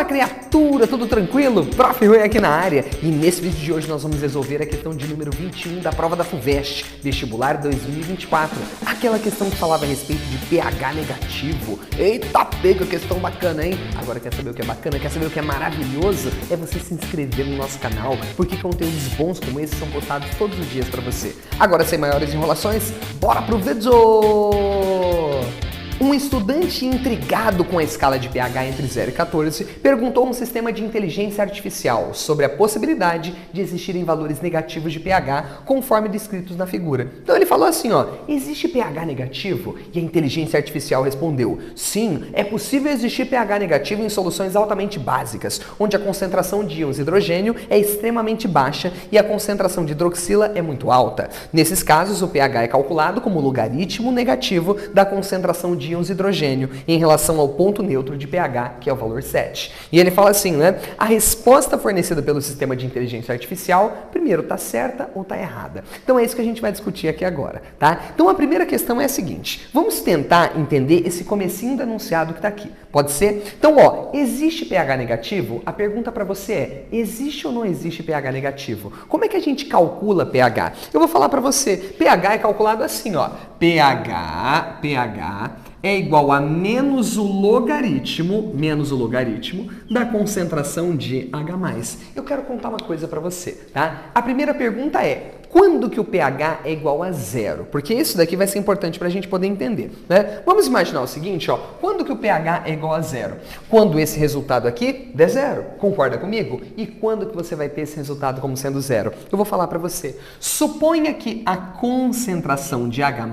Fala, criatura, tudo tranquilo? Prof. Rui aqui na área e nesse vídeo de hoje nós vamos resolver a questão de número 21 da prova da FUVEST, vestibular 2024. Aquela questão que falava a respeito de pH negativo. Eita, pega, questão bacana, hein? Agora quer saber o que é bacana? Quer saber o que é maravilhoso? É você se inscrever no nosso canal, porque conteúdos bons como esse são postados todos os dias pra você. Agora, sem maiores enrolações, bora pro vídeo! Um estudante intrigado com a escala de pH entre 0 e 14 perguntou a um sistema de inteligência artificial sobre a possibilidade de existirem valores negativos de pH conforme descritos na figura. Então ele falou assim, ó, existe pH negativo? E a inteligência artificial respondeu, sim, é possível existir pH negativo em soluções altamente básicas, onde a concentração de íons hidrogênio é extremamente baixa e a concentração de hidroxila é muito alta. Nesses casos, o pH é calculado como logaritmo negativo da concentração de íons hidrogênio em relação ao ponto neutro de pH, que é o valor 7. E ele fala assim, né? A resposta fornecida pelo sistema de inteligência artificial, primeiro, está certa ou está errada. Então é isso que a gente vai discutir aqui agora, tá? Então a primeira questão é a seguinte, vamos tentar entender esse comecinho do enunciado que está aqui. Pode ser? Então, ó, existe pH negativo? A pergunta para você é, existe ou não existe pH negativo? Como é que a gente calcula pH? Eu vou falar para você, pH é calculado assim, ó, pH é igual a menos o logaritmo da concentração de H+. Eu quero contar uma coisa para você, tá? A primeira pergunta é, quando que o pH é igual a 0? Porque isso daqui vai ser importante para a gente poder entender, né? Vamos imaginar o seguinte, ó, quando que o pH é igual a 0? Quando esse resultado aqui der 0, concorda comigo? E quando que você vai ter esse resultado como sendo 0? Eu vou falar para você. Suponha que a concentração de H+,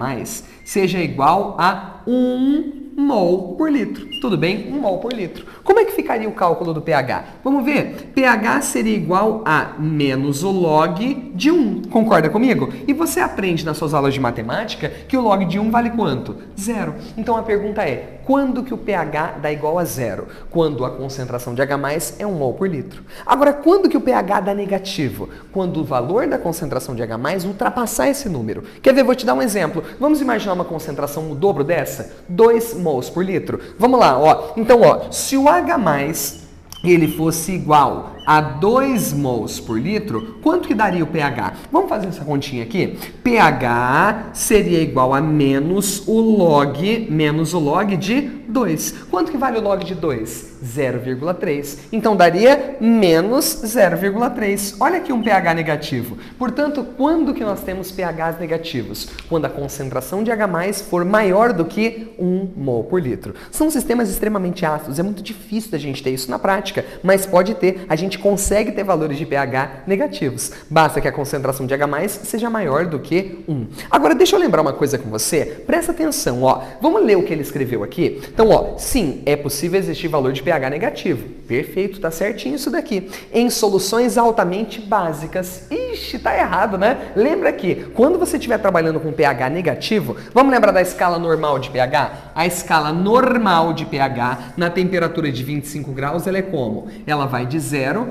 seja igual a 1 mol por litro. Tudo bem? 1 mol por litro. Como é que ficaria o cálculo do pH? Vamos ver. pH seria igual a menos o log de 1. Concorda comigo? E você aprende nas suas aulas de matemática que o log de 1 vale quanto? 0. Então a pergunta é, quando que o pH dá igual a 0? Quando a concentração de H+ é 1 mol por litro. Agora, quando que o pH dá negativo? Quando o valor da concentração de H+ ultrapassar esse número. Quer ver? Vou te dar um exemplo. Vamos imaginar uma concentração o dobro dessa? 2 mols por litro. Vamos lá, ó. Então, ó, se o H+ ele fosse igual a 2 mols por litro, quanto que daria o pH? Vamos fazer essa continha aqui? pH seria igual a menos o log de 2. Quanto que vale o log de 2? 0,3. Então daria menos 0,3. Olha aqui um pH negativo. Portanto, quando que nós temos pHs negativos? Quando a concentração de H+ for maior do que 1 mol por litro. São sistemas extremamente ácidos, é muito difícil da gente ter isso na prática, mas pode ter, a gente consegue ter valores de pH negativos. Basta que a concentração de H+ seja maior do que 1. Agora, deixa eu lembrar uma coisa com você. Presta atenção, ó. Vamos ler o que ele escreveu aqui? Então, ó, sim, é possível existir valor de pH negativo. Perfeito, tá certinho isso daqui. Em soluções altamente básicas. Ixi, tá errado, né? Lembra que quando você estiver trabalhando com pH negativo, vamos lembrar da escala normal de pH? A escala normal de pH na temperatura de 25 graus, ela é como? Ela vai de 0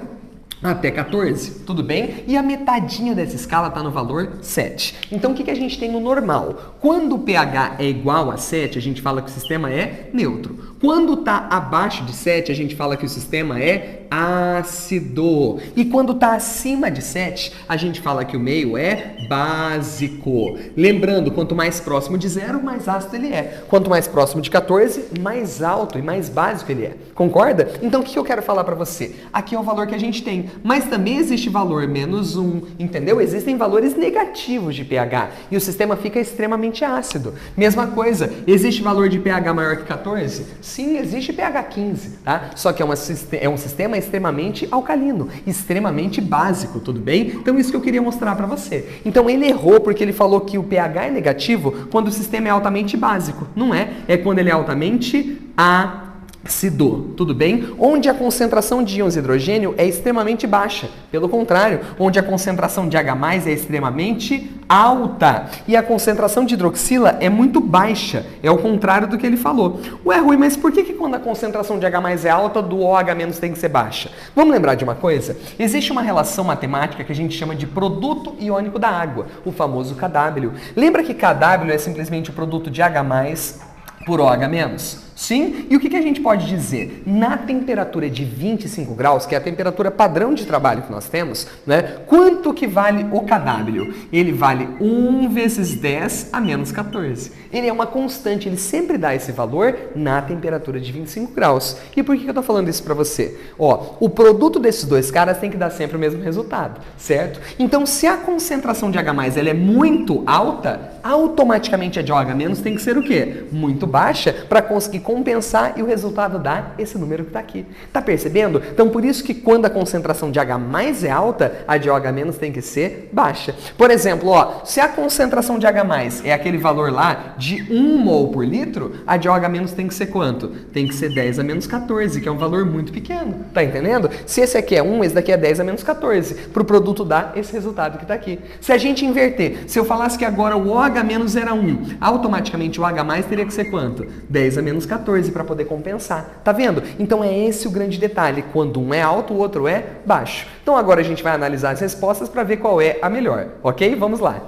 até 14, tudo bem? E a metadinha dessa escala está no valor 7. Então, o que a gente tem no normal? Quando o pH é igual a 7, a gente fala que o sistema é neutro. Quando está abaixo de 7, a gente fala que o sistema é ácido. E quando está acima de 7, a gente fala que o meio é básico. Lembrando, quanto mais próximo de 0, mais ácido ele é. Quanto mais próximo de 14, mais alto e mais básico ele é. Concorda? Então, o que eu quero falar para você? Aqui é o valor que a gente tem. Mas também existe valor menos 1, entendeu? Existem valores negativos de pH e o sistema fica extremamente ácido. Mesma coisa, existe valor de pH maior que 14? Sim, existe pH 15, tá? Só que é um sistema extremamente alcalino, extremamente básico, tudo bem? Então isso que eu queria mostrar para você. Então ele errou porque ele falou que o pH é negativo quando o sistema é altamente básico. Não é, é quando ele é altamente ácido, tudo bem? Onde a concentração de íons hidrogênio é extremamente baixa. Pelo contrário, onde a concentração de H+ é extremamente alta. E a concentração de hidroxila é muito baixa. É o contrário do que ele falou. Ué, Rui, mas por que quando a concentração de H+ é alta, do OH- tem que ser baixa? Vamos lembrar de uma coisa? Existe uma relação matemática que a gente chama de produto iônico da água, o famoso KW. Lembra que KW é simplesmente o produto de H+ por OH-? Sim, e o que a gente pode dizer? Na temperatura de 25 graus, que é a temperatura padrão de trabalho que nós temos, né? Quanto que vale o kW? Ele vale 1 vezes 10 a menos 14. Ele é uma constante, ele sempre dá esse valor na temperatura de 25 graus. E por que eu estou falando isso para você? Ó, o produto desses dois caras tem que dar sempre o mesmo resultado, certo? Então, se a concentração de H+, ela é muito alta, automaticamente a de OH- tem que ser o quê? Muito baixa para conseguir compensar e o resultado dá esse número que está aqui. Tá percebendo? Então, por isso que quando a concentração de H+ é alta, a de OH- tem que ser baixa. Por exemplo, ó, se a concentração de H+ é aquele valor lá de 1 mol por litro, a de OH- tem que ser quanto? Tem que ser 10 a menos 14, que é um valor muito pequeno. Tá entendendo? Se esse aqui é 1, esse daqui é 10 a menos 14. Para o produto dar esse resultado que está aqui. Se a gente inverter, se eu falasse que agora o OH- era 1, automaticamente o H+ teria que ser quanto? 10 a menos 14 para poder compensar. Tá vendo? Então é esse o grande detalhe. Quando um é alto, o outro é baixo. Então agora a gente vai analisar as respostas para ver qual é a melhor. Ok? Vamos lá.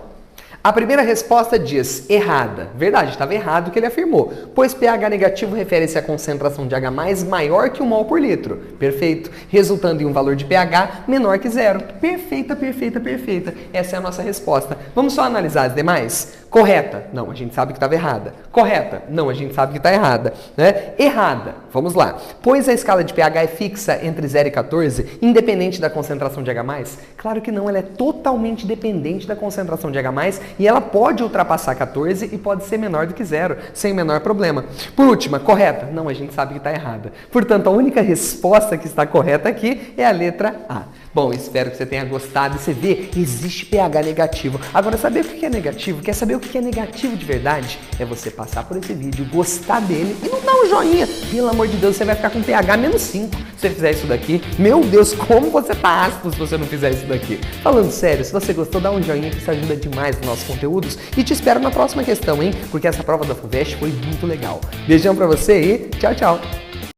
A primeira resposta diz errada. Verdade, estava errado o que ele afirmou. Pois pH negativo refere-se à concentração de H+ maior que 1 mol por litro. Perfeito. Resultando em um valor de pH menor que 0. Perfeita, perfeita, perfeita. Essa é a nossa resposta. Vamos só analisar as demais? Correta? Não, a gente sabe que estava errada. Correta? Não, a gente sabe que está errada. Né? Errada. Vamos lá. Pois a escala de pH é fixa entre 0 e 14, independente da concentração de H+? Claro que não, ela é totalmente dependente da concentração de H+, e ela pode ultrapassar 14 e pode ser menor do que 0, sem o menor problema. Por última, correta? Não, a gente sabe que está errada. Portanto, a única resposta que está correta aqui é a letra A. Bom, espero que você tenha gostado. E você vê, existe pH negativo. Agora, saber o que é negativo? Quer saber o que é negativo de verdade? É você passar por esse vídeo, gostar dele e não dar um joinha. Pelo amor de Deus, você vai ficar com pH menos 5 se você fizer isso daqui. Meu Deus, como você tá ácido se você não fizer isso daqui. Falando sério, se você gostou, dá um joinha que isso ajuda demais nos nossos conteúdos. E te espero na próxima questão, hein? Porque essa prova da FUVEST foi muito legal. Beijão pra você e tchau, tchau.